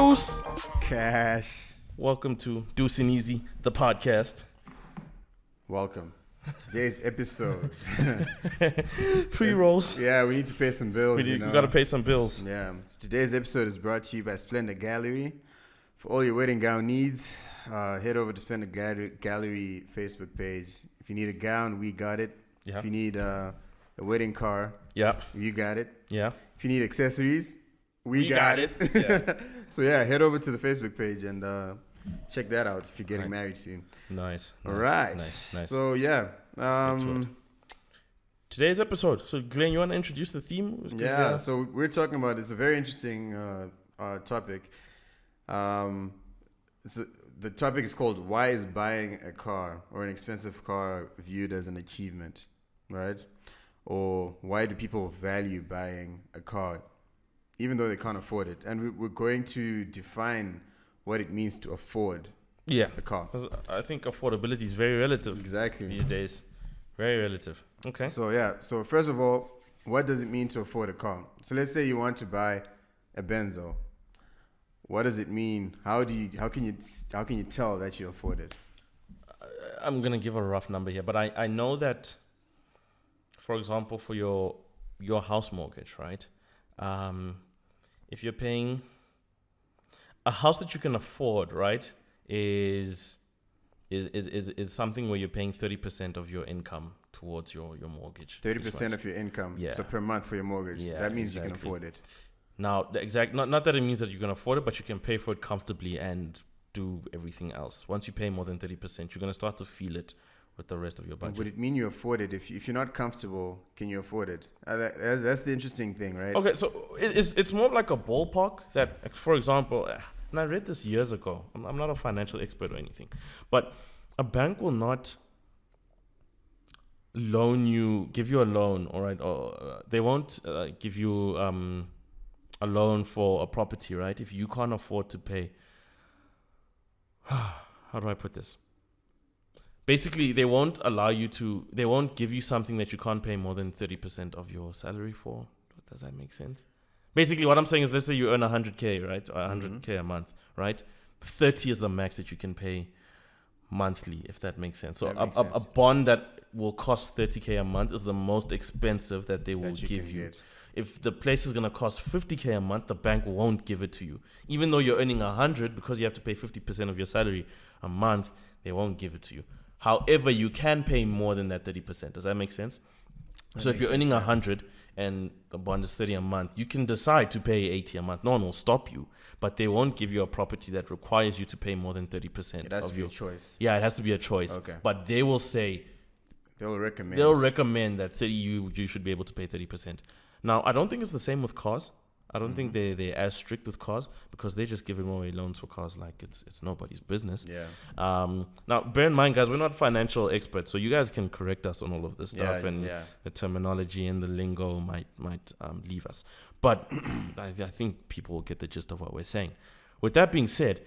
Duce. Cash. Welcome to Duce and Easy, the podcast. Welcome. Today's episode. Pre-rolls. Yeah, we need to pay some bills. We got to pay some bills. Yeah. So today's episode is brought to you by Splendor Gallery. For all your wedding gown needs, head over to Splendor Gallery Facebook page. If you need a gown, we got it. Yeah. If you need a wedding car, Yeah. you got it. Yeah. If you need accessories, we got it. Yeah. So yeah, head over to the Facebook page and check that out if you're getting married soon. Nice. All right. Nice. So yeah. Let's get to it. Today's episode. So Glenn, you want to introduce the theme? Yeah. So we're talking about, it's a very interesting topic. The topic is called, why is buying a car or an expensive car viewed as an achievement, right? Or why do people value buying a car even though they can't afford it? And we're going to define what it means to afford a car. 'Cause I think affordability is very relative. Exactly. These days. Very relative. Okay. So so first of all, what does it mean to afford a car? So let's say you want to buy a Benzo. What does it mean? How can you tell that you afford it? I'm gonna give a rough number here, but I know that, for example, for your house mortgage, right? If you're paying a house that you can afford, right, is something where you're paying 30% of your income towards your mortgage. 30% of your income. Yeah. So per month for your mortgage. Yeah, that means exactly. you can afford it. Now, not that it means that you can afford it, but you can pay for it comfortably and do everything else. Once you pay more than 30%, you're gonna start to feel it with the rest of your budget. Would it mean you afford it? If you're not comfortable, can you afford it? That's the interesting thing, right? Okay, so it's more like a ballpark that, for example, and I read this years ago. I'm not a financial expert or anything, but a bank will not give you a loan, all right? Or they won't give you a loan for a property, right? If you can't afford to pay. How do I put this? Basically, they won't give you something that you can't pay more than 30% of your salary for. Does that make sense? Basically, what I'm saying is, let's say you earn 100K, right? Or 100K a month, right? 30 is the max that you can pay monthly, if that makes sense. So a bond that will cost 30K a month is the most expensive that they will give you. If the place is going to cost 50K a month, the bank won't give it to you. Even though you're earning 100, because you have to pay 50% of your salary a month, they won't give it to you. However, you can pay more than that 30%. Does that make sense? So if you're earning 100 and the bond is 30 a month, you can decide to pay 80 a month. No one will stop you, but they won't give you a property that requires you to pay more than 30%. It has to be a choice. Yeah, it has to be a choice. Okay. But they will say, They'll recommend that you should be able to pay 30%. Now, I don't think it's the same with cars. I don't think they're as strict with cars, because they just giving away loans for cars like it's nobody's business. Yeah. Now, bear in mind, guys, we're not financial experts, so you guys can correct us on all of this stuff, and the terminology and the lingo might leave us. But I think people will get the gist of what we're saying. With that being said,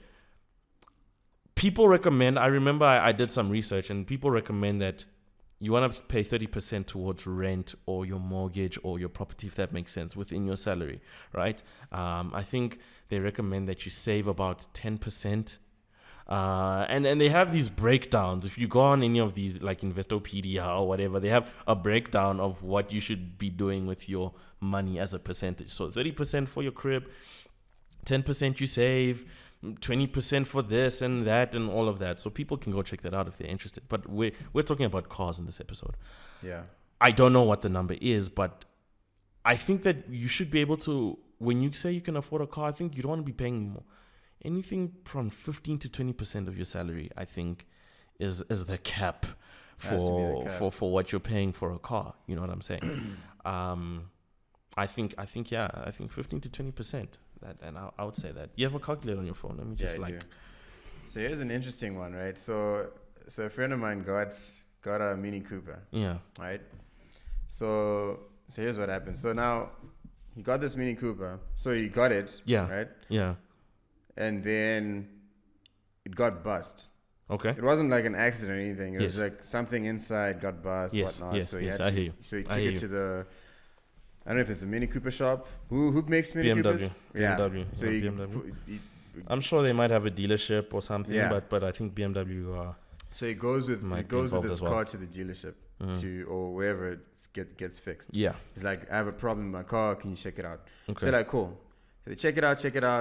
people recommend. I remember I did some research, and people recommend that you want to pay 30% towards rent or your mortgage or your property, if that makes sense, within your salary, right? I think they recommend that you save about 10%. And they have these breakdowns. If you go on any of these, like Investopedia or whatever, they have a breakdown of what you should be doing with your money as a percentage. So 30% for your crib, 10% you save, 20% for this and that and all of that. So people can go check that out if they're interested. But we're talking about cars in this episode. Yeah. I don't know what the number is, but I think that you should be able to, when you say you can afford a car, I think you don't want to be paying more. Anything from 15 to 20% of your salary, I think, is the cap for what you're paying for a car. You know what I'm saying? I think 15 to 20%. And I would say that. You have a calculator on your phone. Let me just So here's an interesting one, right? So a friend of mine got a Mini Cooper. Yeah. Right? So here's what happened. So now he got this Mini Cooper. So he got it. Yeah. Right? Yeah. And then it got bust. Okay. It wasn't like an accident or anything. It was like something inside got bust, whatnot. Yes, so he I hear you. So he took it to the, I don't know if it's a Mini Cooper shop. Who makes Mini BMW. Coopers? BMW. So he I'm sure they might have a dealership or something. Yeah. But I think BMW are. So he goes with this well. car to the dealership or wherever it gets fixed. Yeah. He's like, I have a problem with my car. Can you check it out? Okay. They're like, cool. So they check it out.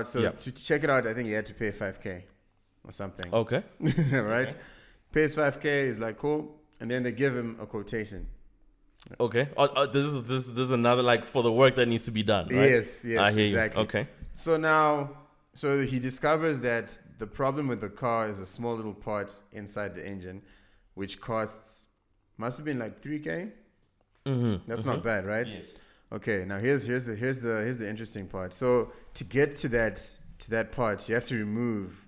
So to check it out, I think he had to pay $5,000 or something. Okay. Right? Okay. Pays $5,000. He's like, cool. And then they give him a quotation. Okay. This is another like for the work that needs to be done. Right? Yes, exactly. You. Okay. So he discovers that the problem with the car is a small little part inside the engine, which must have been like $3,000. That's not bad, right? Yes. Okay. Now here's the interesting part. So to get to that part, you have to remove.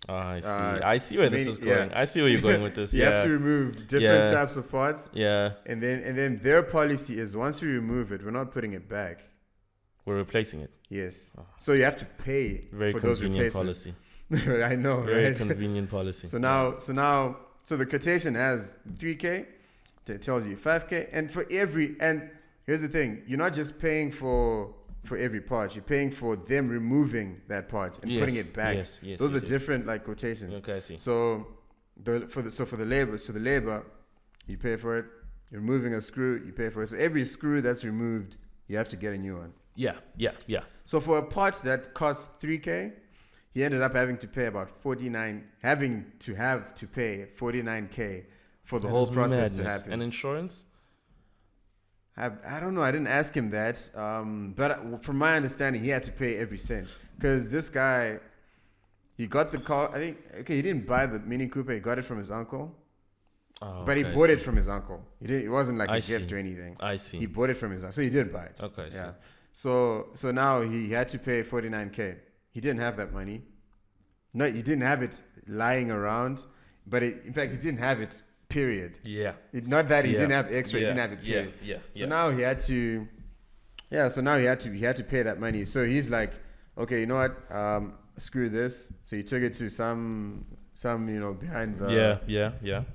I see where this is going. I see where you're going with this. You have to remove different types of parts. Yeah. And then their policy is once we remove it, we're not putting it back. We're replacing it. Yes. So you have to pay for those replacements. Policy. I know, Very right? convenient policy. So the quotation has $3,000. It tells you $5,000, and here's the thing: you're not just paying for every part. You're paying for them removing that part and putting it back. Yes. Those are different like quotations. Okay, I see. So for the labor, you pay for it. You're removing a screw, you pay for it. So every screw that's removed, you have to get a new one. Yeah. So for a part that costs $3,000, he ended up having to pay about $49,000 for the whole process to happen. And insurance? I don't know. I didn't ask him that. But from my understanding, he had to pay every cent because this guy, he got the car. I think he didn't buy the Mini Cooper. He got it from his uncle. Oh, but he bought it from his uncle. It wasn't like a gift or anything. I see. He bought it from his uncle, so he did buy it. Okay. Yeah. So now he had to pay $49,000. He didn't have that money. No, he didn't have it lying around. But in fact, he didn't have it. Period. Yeah. Not that he didn't have extra. He didn't have it. Period. Yeah. So now he had to. Yeah. So now he had to pay that money. So he's like, okay, you know what? Screw this. So he took it to some behind the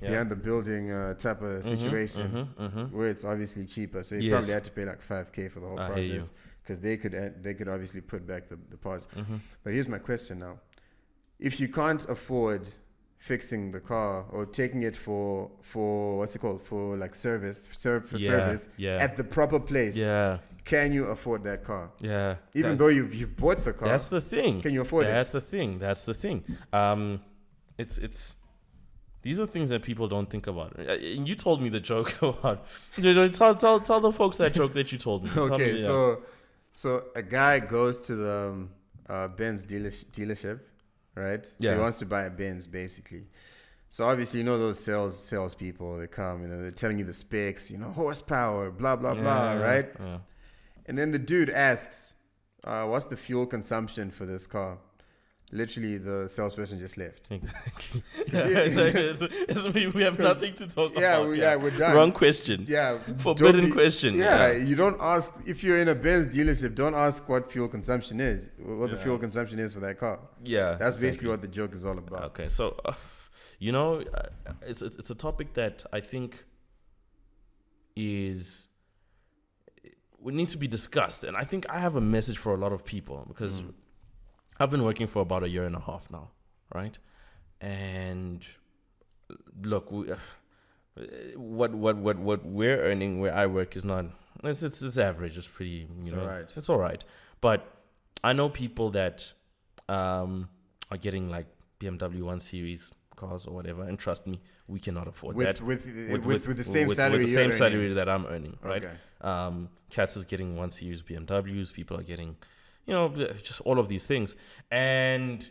behind the building type of situation where it's obviously cheaper. So he probably had to pay like $5,000 for the whole process because they could obviously put back the parts. But here's my question now: if you can't afford fixing the car or taking it for what's it called, for like service at the proper place, can you afford that car? Even though you've bought the car, that's the thing. Can you afford it? That's the thing. It's these are things that people don't think about. You told me the joke about. Tell the folks that joke that you told me. Okay, so a guy goes to the Benz dealership, right? So he wants to buy a Benz, basically. So obviously, those sales people, they come, they're telling you the specs, horsepower, blah, blah, blah, right? Yeah. And then the dude asks, what's the fuel consumption for this car? Literally, the salesperson just left. Exactly. We have nothing to talk about. We're done. Wrong question. Forbidden question. You don't ask, if you're in a Benz dealership, don't ask what fuel consumption is, what the fuel consumption is for that car. Yeah. That's basically what the joke is all about. Okay, so, it's a topic that I think needs to be discussed. And I think I have a message for a lot of people because I've been working for about 1.5 years now, right? And look, what we're earning where I work is not. It's average. It's pretty. Alright. It's all right. But I know people that are getting like BMW 1 Series cars or whatever, and trust me, we cannot afford that with the same salary. With the same salary that I'm earning, right? Okay. Cats is getting 1 Series BMWs. People are getting, just all of these things. And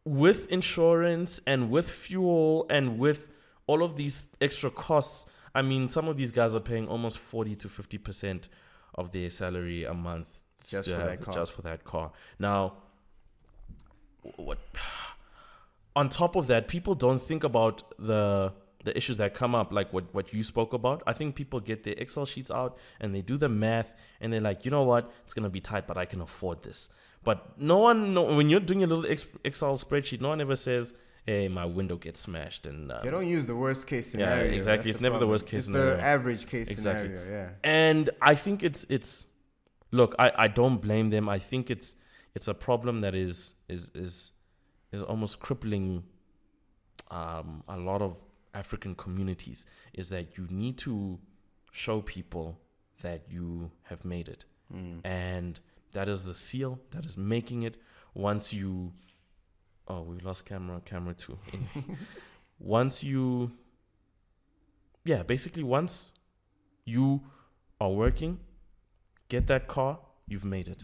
with insurance and with fuel and with all of these extra costs, I mean, some of these guys are paying almost 40 to 50% of their salary a month just for that car. Now, on top of that, people don't think about the issues that come up, like what you spoke about. I think people get their Excel sheets out and they do the math and they're like, you know what, it's going to be tight, but I can afford this. But when you're doing a little Excel spreadsheet, no one ever says, hey, my window gets smashed. And they don't use the worst case scenario. Yeah, exactly. It's never the worst case scenario. It's the average case scenario, yeah. And I think it's look, I don't blame them. I think it's it's a problem that is almost crippling a lot of African communities, is that you need to show people that you have made it. And that is the seal, that is making it. Once you... Oh, we lost camera 2. Once you... Yeah, basically once you are working, get that car, you've made it.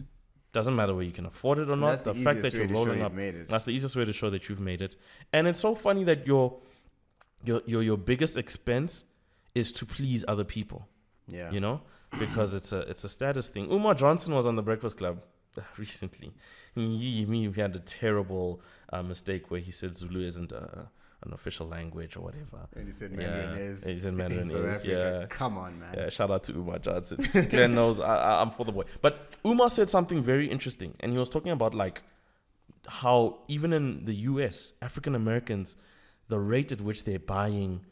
Doesn't matter whether you can afford it or not. That's the fact that you're rolling up, that's the easiest way to show that you've made it. And it's so funny that your biggest expense is to please other people. Yeah. You know, because it's a status thing. Umar Johnson was on the Breakfast Club recently. He had a terrible mistake where he said Zulu isn't an official language or whatever. And he said Mandarin is. He said Mandarin is. Yeah. Come on, man. Yeah. Shout out to Umar Johnson. Glenn knows I'm for the boy. But Umar said something very interesting, and he was talking about like how even in the US, African Americans, the rate at which they're buying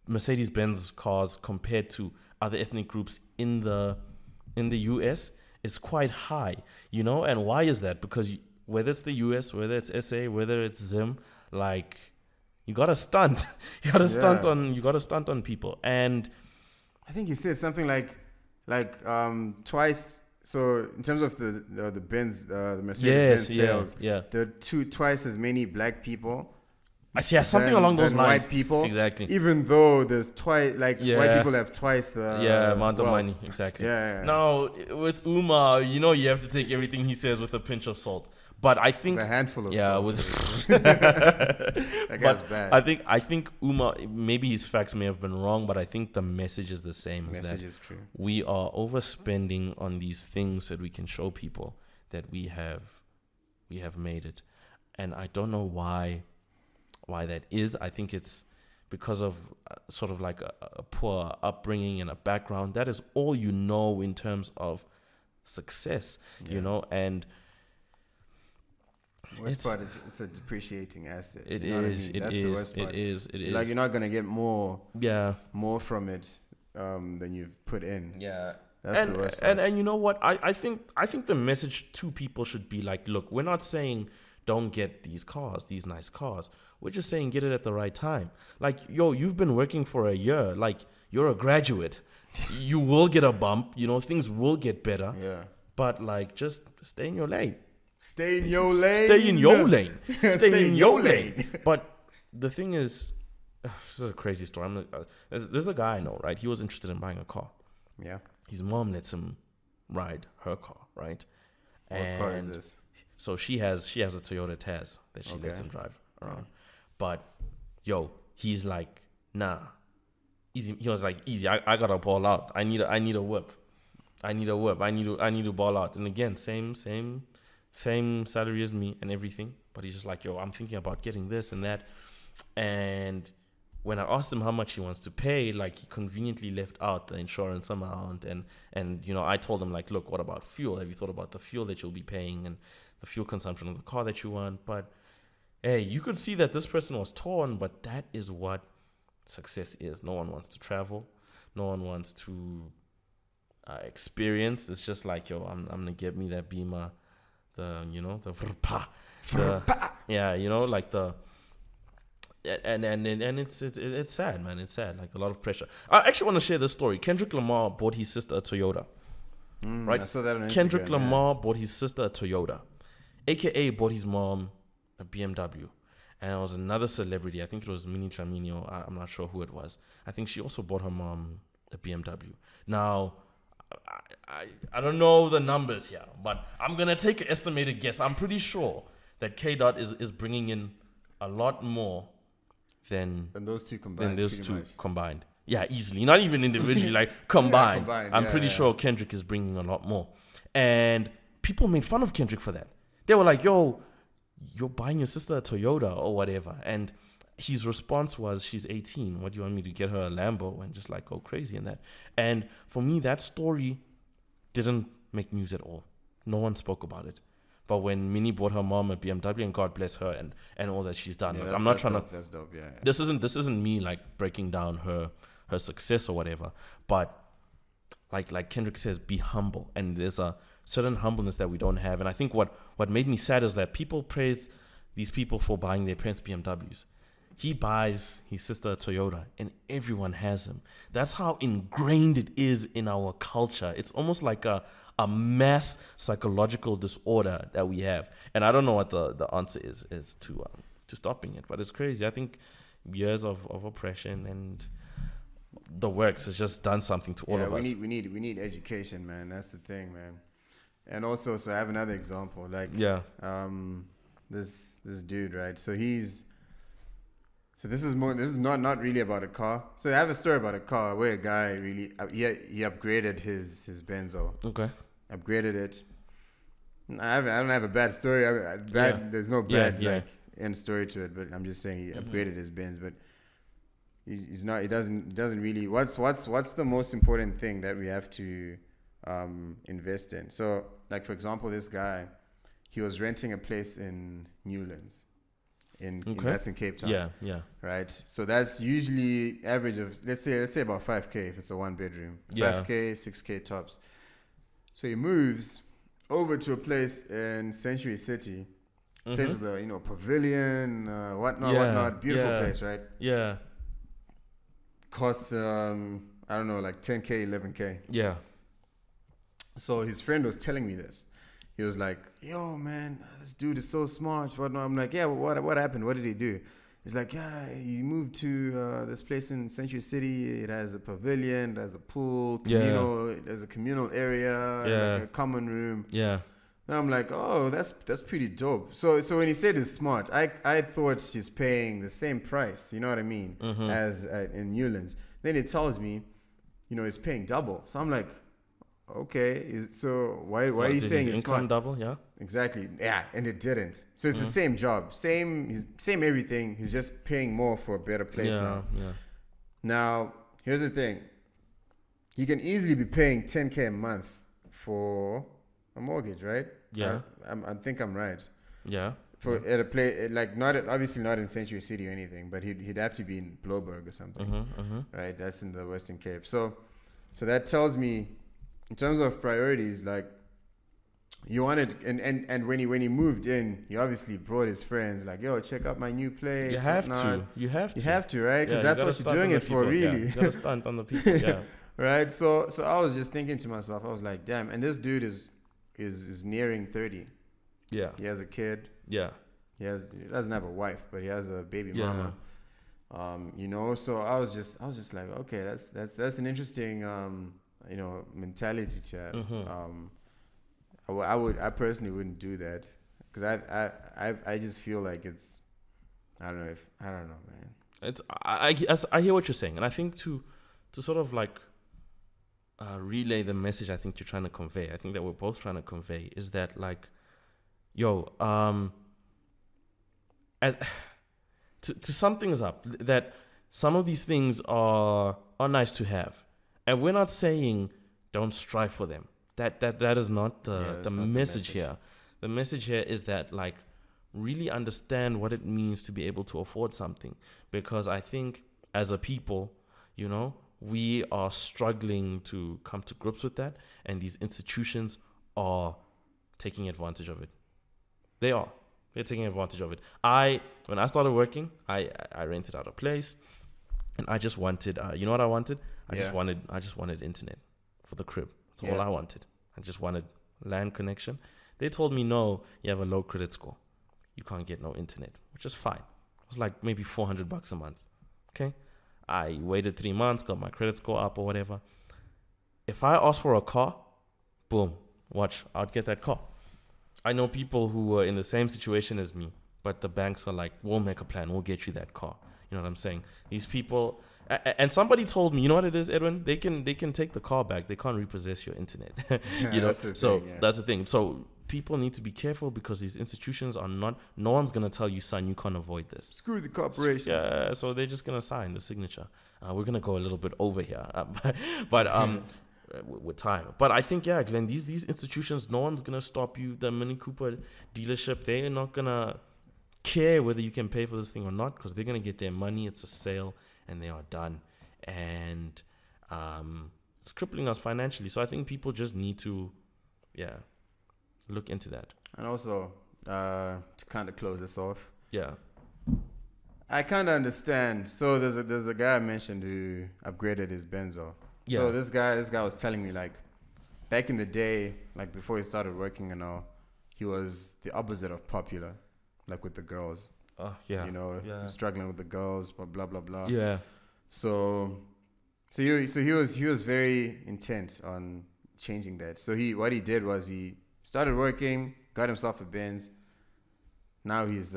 Mercedes-Benz cars compared to other ethnic groups in the US is quite high, you know. And why is that? Because whether it's the US, whether it's SA, whether it's Zim, like you gotta stunt. You gotta stunt on people. And I think he said something like twice. So in terms of the Benz, the Mercedes-Benz sales, there are twice as many black people. Something along those lines. White people, exactly. Even though there's twice, white people have twice the amount of money, exactly. Now with Umar, you have to take everything he says with a pinch of salt. But I think a handful of salt. That guy's bad. I think Umar, maybe his facts may have been wrong, but I think the message is the same. The message is true. We are overspending on these things that we can show people that we have made it, and I don't know why that is. I think it's because of sort of like a poor upbringing and a background. That is all you know in terms of success, and worst part is it's a depreciating asset. It is. That's the worst part. It is. Like you're not gonna get more from it than you've put in. Yeah. That's the worst part. And you know what? I think the message to people should be like, look, we're not saying don't get these nice cars. We're just saying get it at the right time. Like, you've been working for a year. Like, you're a graduate. You will get a bump. Things will get better. Yeah. But like, just stay in your lane. Stay in your lane. Stay in your lane. Stay in your lane. But the thing is, this is a crazy story. There's a guy I know, right? He was interested in buying a car. Yeah. His mom lets him ride her car, right? What car is this? So she has a Toyota Tazz that she lets him drive around. But he's like, nah. Easy. He was like, easy. I gotta ball out. I need a whip. I need to ball out. And again, same salary as me and everything. But he's just like, I'm thinking about getting this and that. And when I asked him how much he wants to pay, like, he conveniently left out the insurance amount. And I told him, like, look, what about fuel? Have you thought about the fuel that you'll be paying and the fuel consumption of the car that you want? But hey, you could see that this person was torn, but that is what success is. No one wants to travel. No one wants to experience. It's just like, I'm gonna get me that Beamer, and it's sad, man. It's sad. Like, a lot of pressure. I actually want to share this story. Kendrick Lamar bought his sister a Toyota. Right? I saw that on Instagram. Kendrick Lamar bought his sister a Toyota, aka bought his mom a BMW. And it was another celebrity. I think it was Minnie Tlamini. I'm not sure who it was. I think she also bought her mom a BMW. Now, I don't know the numbers here, but I'm going to take an estimated guess. I'm pretty sure that K-Dot is bringing in a lot more than those two combined. Yeah, easily. Not even individually, like combined. I'm pretty sure Kendrick is bringing a lot more. And people made fun of Kendrick for that. They were like, you're buying your sister a Toyota or whatever. And his response was, she's 18. What do you want me to get her a Lambo and just like go crazy in that? And for me, that story didn't make news at all. No one spoke about it. But when Minnie bought her mom a BMW, and God bless her and all that she's done. Yeah, like, I'm not trying dope. That's dope. Yeah. This isn't me like breaking down her success or whatever. But like Kendrick says, be humble. And there's a certain humbleness that we don't have. And I think what made me sad is that people praise these people for buying their parents' BMWs. He buys his sister a Toyota, and everyone has him. That's how ingrained it is in our culture. It's almost like a mass psychological disorder that we have. And I don't know what the answer is to stopping it. But it's crazy. I think years of oppression and the works has just done something to all of us. We need education, man. That's the thing, man. And also, so I have another example. Like, this dude, right? So this is not really about a car. So I have a story about a car where a guy really he upgraded his Benzo. Okay. Upgraded it. I don't have a bad story. There's no bad end story to it. But I'm just saying he upgraded his Benz. But he's not. He doesn't really. What's the most important thing that we have to invest in? So, like for example, this guy, he was renting a place in Newlands. That's in Cape Town. Yeah. Right. So that's usually average of let's say about 5K if it's a 1-bedroom. 5K, 6K tops. So he moves over to a place in Century City, place with a pavilion, whatnot. Beautiful place, right? Yeah. Costs I don't know, like 10K, 11K. Yeah. So his friend was telling me this. He was like, "Yo, man, this dude is so smart." Whatnot. I'm like, "Yeah, what happened? What did he do?" He's like, "Yeah, he moved to this place in Century City. It has a pavilion, it has a pool, it has a communal area, like a common room." Yeah. And I'm like, "Oh, that's pretty dope." So when he said he's smart, I thought he's paying the same price. You know what I mean? As in Newlands. Then he tells me, he's paying double. So I'm like, okay, so why are you saying it's income smart? double? Yeah, exactly. Yeah, and it didn't. So it's the same job, same everything. He's just paying more for a better place now. Yeah. Now here's the thing: you can easily be paying 10K a month for a mortgage, right? Yeah, I think I'm right. Yeah. At a place like obviously not in Century City or anything, but he'd have to be in Bloberg or something, right? That's in the Western Cape. So that tells me, in terms of priorities, like you wanted, and when he moved in, he obviously brought his friends, like, "Yo, check out my new place." You have to, right? Because that's what you're doing it for, really. You gotta stunt on the people, yeah. Right. So I was just thinking to myself, I was like, damn. And this dude is nearing 30. Yeah. He has a kid. Yeah. He doesn't have a wife, but he has a baby mama. So I was just like, okay, that's an interesting mentality to have. I personally wouldn't do that, because I just feel like it's, I don't know, man. It's I hear what you're saying, and I think to sort of like relay the message I think you're trying to convey, I think that we're both trying to convey, is that like, as to sum things up, that some of these things are nice to have, and we're not saying don't strive for them. That is not the message here. The message here is that, like, really understand what it means to be able to afford something, because I think as a people, we are struggling to come to grips with that, and these institutions are taking advantage of it. They're taking advantage of it. When I started working, I rented out a place, and I just wanted, you know what I wanted? I just wanted internet for the crib. That's all I wanted. I just wanted LAN connection. They told me, no, you have a low credit score, you can't get no internet, which is fine. It was like maybe $400 a month. Okay, I waited 3 months, got my credit score up or whatever. If I asked for a car, boom, watch, I'd get that car. I know people who were in the same situation as me, but the banks are like, we'll make a plan, we'll get you that car. You know what I'm saying? These people, and somebody told me, you know what it is, Edwin? They can take the car back. They can't repossess your internet. That's the thing. So people need to be careful, because these institutions are no one's going to tell you, son, you can't avoid this. Screw the corporations. Yeah, so they're just going to sign the signature. We're going to go a little bit over here. But with time. But I think, Glenn, these institutions, no one's going to stop you. The Mini Cooper dealership, they're not going to care whether you can pay for this thing or not, because they're going to get their money. It's a sale, and they are done. And it's crippling us financially. So I think people just need to Yeah. Look into that. And also, to kind of close this off. Yeah. I kind of understand. So there's a guy I mentioned who upgraded his Benzo. Yeah. So this guy was telling me, like, back in the day, like before he started working and all, he was the opposite of popular, like with the girls. Yeah. You know, struggling with the girls, blah blah blah blah. Yeah. So he was very intent on changing that. So what he did was he started working, got himself a Benz. Now he's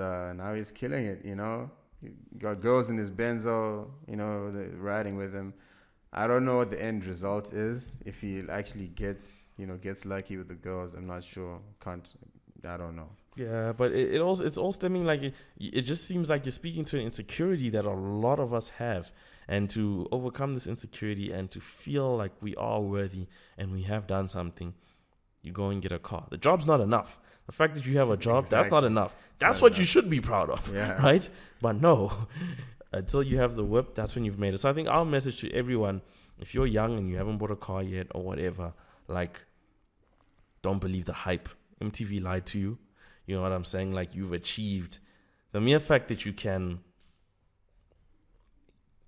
killing it. You know, he got girls in his Benzo. You know, riding with him. I don't know what the end result is. If he actually gets lucky with the girls, I'm not sure. I don't know. Yeah, but it's all stemming, like, it just seems like you're speaking to an insecurity that a lot of us have. And to overcome this insecurity and to feel like we are worthy and we have done something, you go and get a car. The job's not enough. The fact that you have a job, that's not enough. That's what you should be proud of, right? But no, until you have the whip, that's when you've made it. So I think our message to everyone, if you're young and you haven't bought a car yet or whatever, like, don't believe the hype. MTV lied to you. You know what I'm saying? Like, you've achieved. The mere fact that you can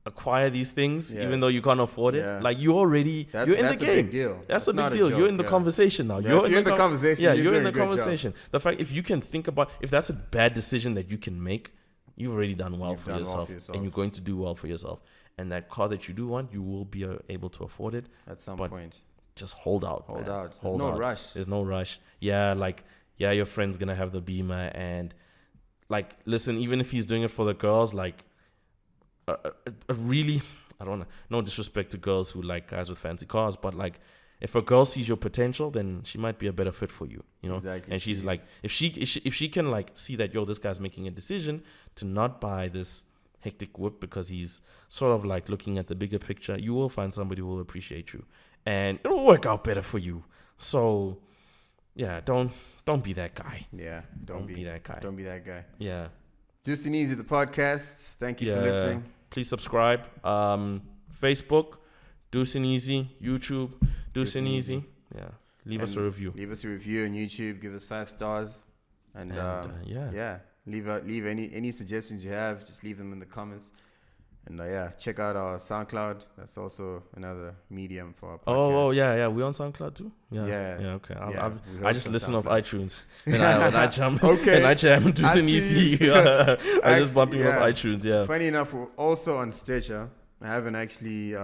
acquire these things, even though you can't afford it, like, you're in the game. That's a big deal. That's a big deal. You're in the conversation now. You're in the conversation. Yeah, you're in the conversation. The fact, if you can think about, if that's a bad decision that you can make, you've already done well for yourself, and you're going to do well for yourself. And that car that you do want, you will be able to afford it at some point. Just hold out. There's no rush. There's no rush. Yeah, like, your friend's gonna have the Beamer, and, like, listen, even if he's doing it for the girls, like, a really, I don't know, no disrespect to girls who like guys with fancy cars, but, like, if a girl sees your potential, then she might be a better fit for you, you know. Exactly. And she's like, if she can, like, see that, this guy's making a decision to not buy this hectic whip because he's sort of like looking at the bigger picture, you will find somebody who will appreciate you, and it'll work out better for you. So yeah, don't be that guy. Yeah, don't be that guy. Don't be that guy. Yeah. Duce and Easy, the podcast. Thank you for listening. Please subscribe. Facebook, Duce and Easy. YouTube, Duce and Easy. Yeah. Leave us a review. Leave us a review on YouTube. Give us 5 stars. And leave any suggestions you have. Just leave them in the comments. And check out our SoundCloud. That's also another medium for our podcast. Oh yeah. We on SoundCloud too? Yeah. Okay. I just listen off iTunes. And I jump. Okay. And I jam Duce and Easy. I just bump you off iTunes. Yeah. Funny enough, we're also on Stitcher. I haven't actually.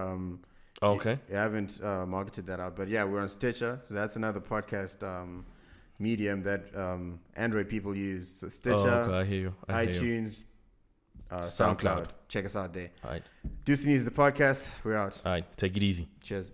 Okay. I haven't marketed that out, but we're on Stitcher. So that's another podcast medium that Android people use. So Stitcher. I hear you. iTunes. SoundCloud. Check us out there. All right. Duce and Easy, the podcast. We're out. All right. Take it easy. Cheers.